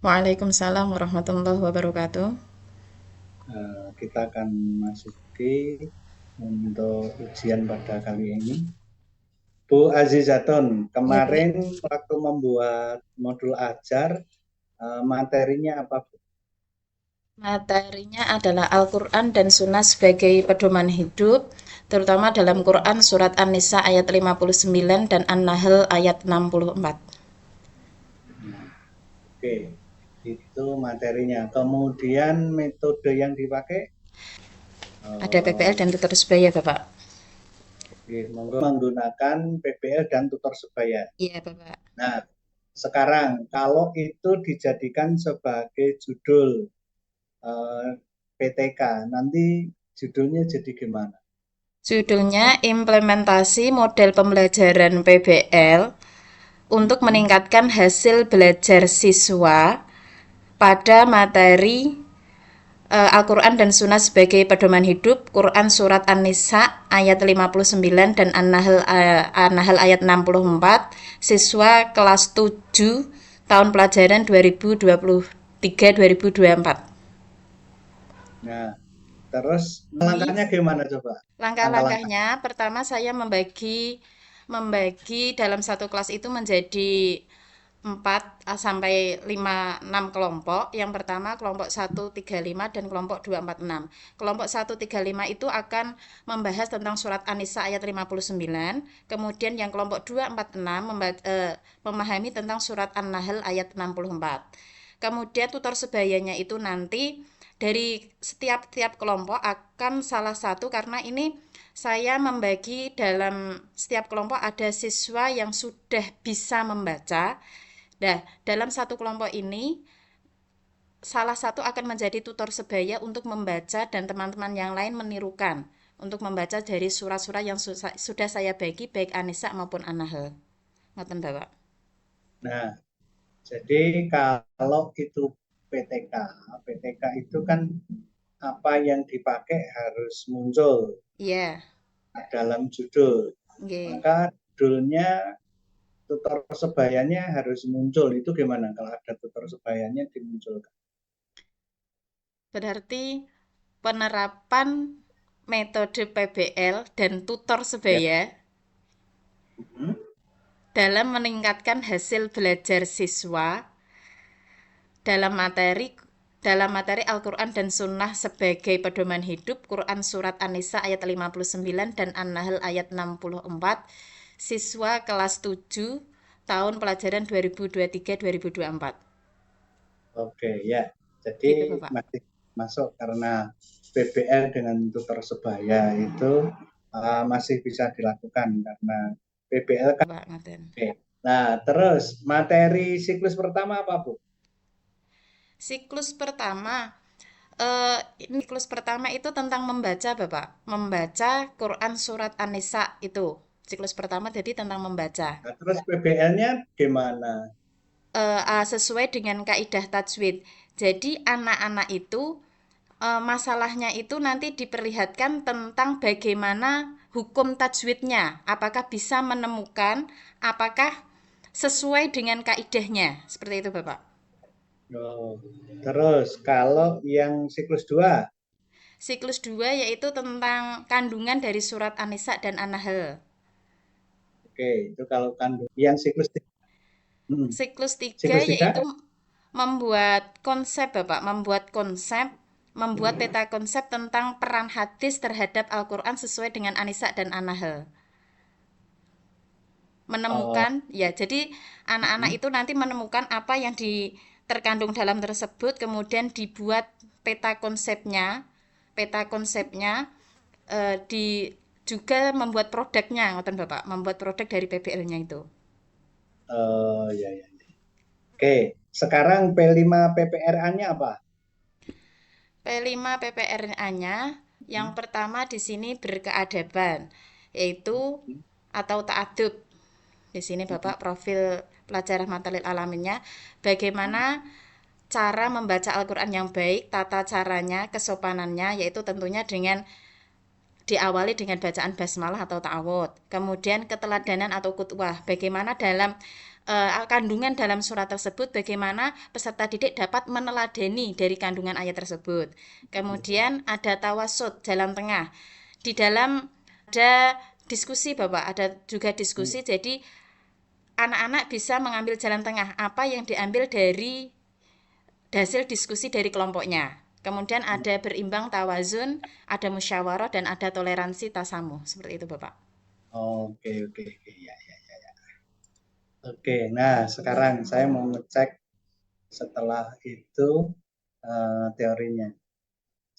Waalaikumsalam warahmatullahi wabarakatuh. Kita akan masuki untuk ujian pada kali ini. Bu Azizaton, Ya, Bu. kemarin waktu membuat modul ajar, materinya apa, Bu? Materinya adalah Al-Quran dan Sunnah sebagai pedoman hidup, terutama dalam Quran Surat An-Nisa ayat 59 dan An-Nahl ayat 64. Oke, itu materinya. Kemudian metode yang dipakai, Ada PPL eh, dan tutor sebaya, Bapak. menggunakan PBL dan tutor sebaya. Iya, Bapak. Nah, sekarang kalau itu dijadikan sebagai judul PTK, nanti judulnya jadi gimana? Judulnya Implementasi Model Pembelajaran PBL untuk Hmm. meningkatkan hasil belajar siswa pada materi Al-Quran dan Sunnah sebagai pedoman hidup, Quran Surat An-Nisa ayat 59 dan An-Nahl ayat 64, siswa kelas 7 tahun pelajaran 2023-2024. Nah, terus Ini langkahnya gimana coba? Langkah-langkah. langkah-langkahnya, pertama saya membagi dalam satu kelas itu menjadi 4 sampai 5 6 kelompok. Yang pertama kelompok 135 dan kelompok 246. Kelompok 135 itu akan membahas tentang surat An-Nisa ayat 59. Kemudian yang kelompok 246 memahami tentang surat An-Nahl ayat 64. Kemudian tutor sebayanya itu nanti dari setiap kelompok akan salah satu, karena ini saya membagi dalam setiap kelompok ada siswa yang sudah bisa membaca. Nah, dalam satu kelompok ini salah satu akan menjadi tutor sebaya untuk membaca dan teman-teman yang lain menirukan untuk membaca dari surat-surat yang sudah saya bagi baik Anisa maupun An-Nahl. Ngoten, Bapak. Nah, jadi kalau itu PTK, PTK itu kan apa yang dipakai harus muncul Iya, dalam judul. nggih. Maka judulnya tutor sebayanya harus muncul. Itu gimana kalau ada tutor sebayanya dimunculkan? Berarti penerapan metode PBL dan tutor Ya. sebaya Hmm. dalam meningkatkan hasil belajar siswa dalam materi Al-Quran dan Sunnah sebagai pedoman hidup, Quran Surat An-Nisa ayat 59 dan An-Nahl ayat 64, siswa kelas 7 tahun pelajaran 2023-2024. Oke, ya. Jadi Gitu, Bapak. masih masuk karena PBL dengan tutor sebaya itu masih bisa dilakukan karena PBL kan. Bapak, ngaten. Oke. Nah, terus materi siklus pertama apa, Bu? Siklus pertama, ini siklus pertama itu tentang membaca, Bapak. Membaca Quran Surat An-Nisa itu. Siklus pertama jadi tentang membaca. Nah, terus PBL-nya gimana? Sesuai dengan kaidah tajwid. Jadi anak-anak itu masalahnya itu nanti diperlihatkan tentang bagaimana hukum tajwidnya. Apakah bisa menemukan, apakah sesuai dengan kaidahnya. Seperti itu, Bapak. Oh, terus kalau yang siklus 2, Siklus 2 yaitu tentang kandungan dari surat An-Nisa dan An-Nahl. oke, itu kalau kandung. Yang siklus 3, Siklus 3 siklus 3, yaitu membuat konsep, Bapak, membuat peta konsep tentang peran hadis terhadap Al-Quran sesuai dengan Anisa dan An-Nahl. oh, Menemukan, ya, jadi anak-anak itu nanti menemukan apa yang terkandung dalam tersebut, kemudian dibuat peta konsepnya, di juga membuat produknya, ngoten Bapak, membuat produk dari PBL-nya itu. ya, ya. Oke, sekarang P5 PPRA-nya apa? P5 PPRA-nya yang pertama di sini berkeadaban, yaitu atau ta'adub. Di sini Bapak profil pelajar rahmatal alaminnya bagaimana cara membaca Al-Qur'an yang baik, tata caranya, kesopanannya, yaitu tentunya dengan diawali dengan bacaan basmalah atau ta'awud. Kemudian keteladanan atau kutwah. Bagaimana dalam kandungan dalam surat tersebut, bagaimana peserta didik dapat meneladani dari kandungan ayat tersebut. Kemudian ada tawasud, jalan tengah. Di dalam ada diskusi Bapak, ada juga diskusi, jadi anak-anak bisa mengambil jalan tengah apa yang diambil dari hasil diskusi dari kelompoknya. Kemudian ada berimbang tawazun, ada musyawarah, dan ada toleransi tasamuh. Seperti itu Bapak. Oke, oke, oke, ya, ya. Oke, nah sekarang saya mau ngecek setelah itu teorinya.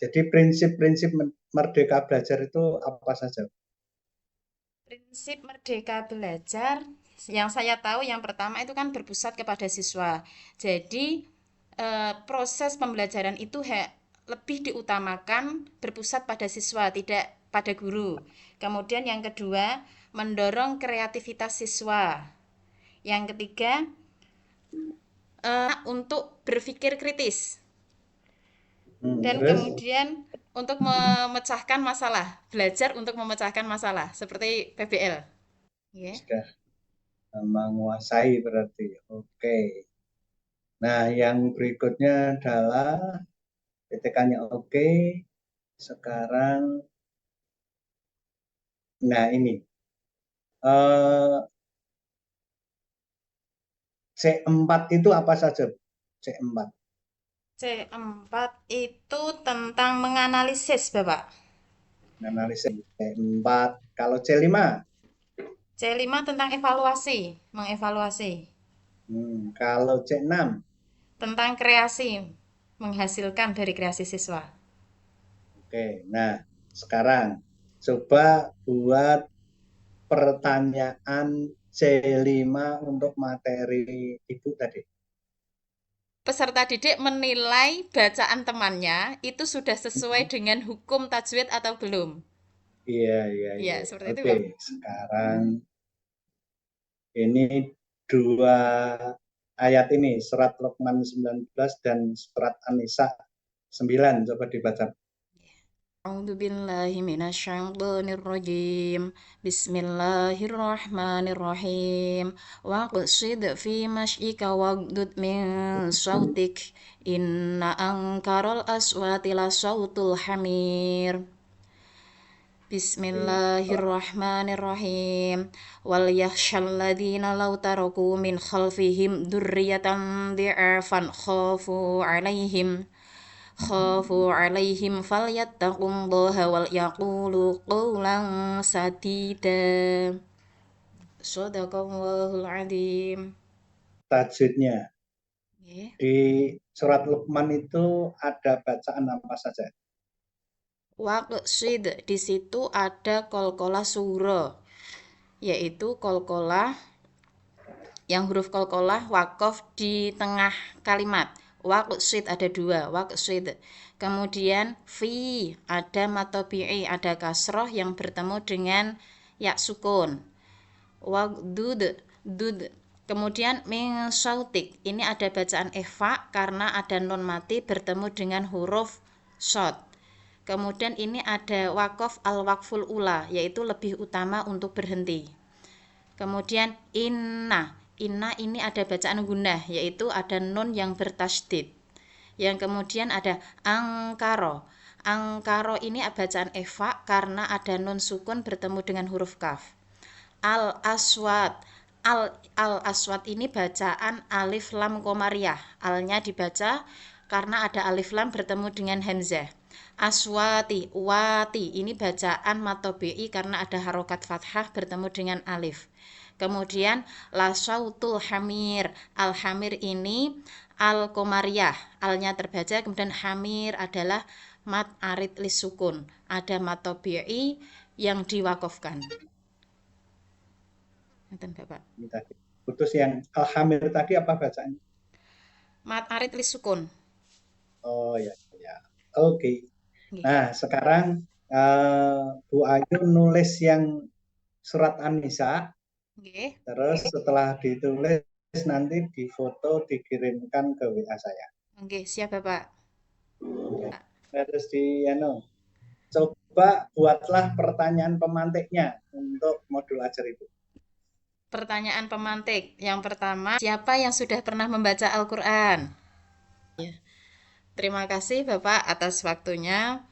Jadi prinsip-prinsip merdeka belajar itu apa saja? Prinsip merdeka belajar yang saya tahu yang pertama itu kan berpusat kepada siswa. Jadi proses pembelajaran itu lebih diutamakan berpusat pada siswa, tidak pada guru. Kemudian yang kedua, mendorong kreativitas siswa. Yang ketiga, untuk berpikir kritis. Dan Terus, kemudian untuk memecahkan masalah, belajar untuk memecahkan masalah seperti PBL. Yeah. sudah menguasai berarti. Oke. Nah, yang berikutnya adalah PTK-nya oke. Sekarang, nah ini eh, C4 itu apa saja? C4. C4 itu tentang menganalisis, Bapak. Analisis C4. Kalau C5, C5 tentang evaluasi, mengevaluasi. Kalau C6, Tentang kreasi, menghasilkan dari kreasi siswa. oke. Nah, sekarang coba buat pertanyaan C5 untuk materi Ibu tadi. Peserta didik menilai bacaan temannya itu sudah sesuai Hmm. dengan hukum tajwid atau belum. Iya, iya, Ya, iya. seperti itu, Oke, Bapak. sekarang ini dua ayat ini, surat Luqman 19 dan surat An-Nisa 9. Coba dibaca. A'udzu billahi minasyaitonir rajim. Bismillahirrahmanirrahim. Waqsid fi masyika waghdud min sautik. Inna ankaral aswati la sautul hamir. Oke. Bismillahirrahmanirrahim. Wal yakhshal ladzina law taraku min khalfihim dzurriyyatan dhi'afan khafu 'alaihim falyattaqullaha wal yaqulu qawlan sadida. Shadaqallahul adzim. Tajwidnya. Nggih. Di surat Luqman itu ada bacaan apa saja? Waqsid di situ ada qalqalah sura, yaitu qalqalah yang huruf qalqalah wakof di tengah kalimat. Waqsid ada dua, waqsid. Kemudian fi ada matobi'i, ada kasroh yang bertemu dengan ya sukun. Wagdud, dud. Kemudian min sautik, ini ada bacaan efa karena ada non mati bertemu dengan huruf shot. Kemudian ini ada wakof al-wakful ula, yaitu lebih utama untuk berhenti. Kemudian inna, inna ini ada bacaan gunnah, yaitu ada nun yang bertasydid. Yang kemudian ada angkaro. Angkaro ini bacaan efa karena ada nun sukun bertemu dengan huruf kaf. Al aswad, al aswad ini bacaan alif lam komariah. Alnya dibaca karena ada alif lam bertemu dengan hamzah. Aswati, wati ini bacaan matobi'i karena ada harokat fathah bertemu dengan alif. Kemudian lasautul hamir, al hamir ini al komariah, alnya terbaca, kemudian hamir adalah mat arid lisukun, ada matobi'i yang diwakofkan. Ngeten Bapak. Ini tadi. Putus yang Alhamir tadi apa bacaannya? Mat arid lisukun. Oh ya, ya. Oke. Nggih. Nah, sekarang Bu Ayu nulis yang surat An-Nisa, Nggih. terus setelah ditulis nanti difoto dikirimkan ke WA saya. Nggih, siap Bapak. Terus coba buatlah pertanyaan pemantiknya untuk modul ajar itu. Pertanyaan pemantik. Yang pertama, siapa yang sudah pernah membaca Al-Quran? Terima kasih Bapak atas waktunya.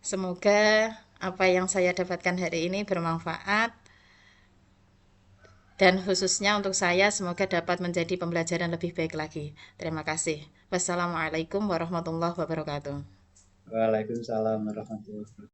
Semoga apa yang saya dapatkan hari ini bermanfaat dan khususnya untuk saya semoga dapat menjadi pembelajaran lebih baik lagi. Terima kasih. Wassalamualaikum warahmatullahi wabarakatuh. Waalaikumsalam warahmatullahi wabarakatuh.